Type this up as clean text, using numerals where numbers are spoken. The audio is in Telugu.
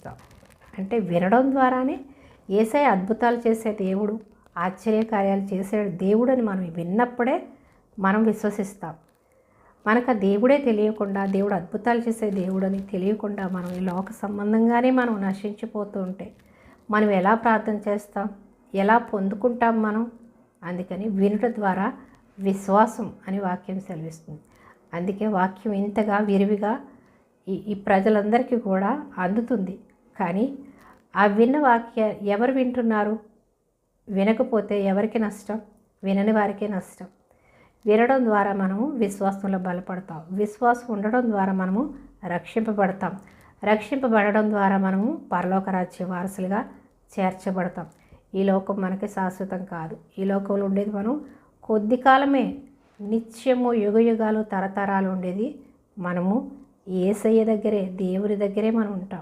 విశ్వసిస్తాం. అంటే వినడం ద్వారానే యేసయ్య అద్భుతాలు చేసే దేవుడు, ఆశ్చర్యకార్యాలు చేసే దేవుడు అని మనం విన్నప్పుడే మనం విశ్వసిస్తాం. మనకు ఆ దేవుడే తెలియకుండా, దేవుడు అద్భుతాలు చేసే దేవుడని తెలియకుండా మనం ఈ లోక సంబంధంగానే మనం నశించిపోతూ ఉంటే మనం ఎలా ప్రార్థన చేస్తాం, ఎలా పొందుకుంటాం మనం? అందుకని వినుట ద్వారా విశ్వాసం అని వాక్యం సెలవిస్తుంది. అందుకే వాక్యం ఇంతగా విరివిగా ఈ ప్రజలందరికీ కూడా అందుతుంది. కానీ ఆ విన్న వాక్య ఎవరు వింటున్నారు? వినకపోతే ఎవరికి నష్టం? వినని వారికే నష్టం. వినడం ద్వారా మనము విశ్వాసంలో బలపడతాం. విశ్వాసం ఉండడం ద్వారా మనము రక్షింపబడతాం. రక్షింపబడడం ద్వారా మనము పరలోక రాజ్య వారసులుగా చేర్చబడతాం. ఈ లోకం మనకి శాశ్వతం కాదు. ఈ లోకంలో ఉండేది మనం కొద్ది కాలమే, నిత్యము యుగయుగాలు తరతరాలు ఉండేది మనము యేసయ్య దగ్గరే, దేవుని దగ్గరే మనం ఉంటాం.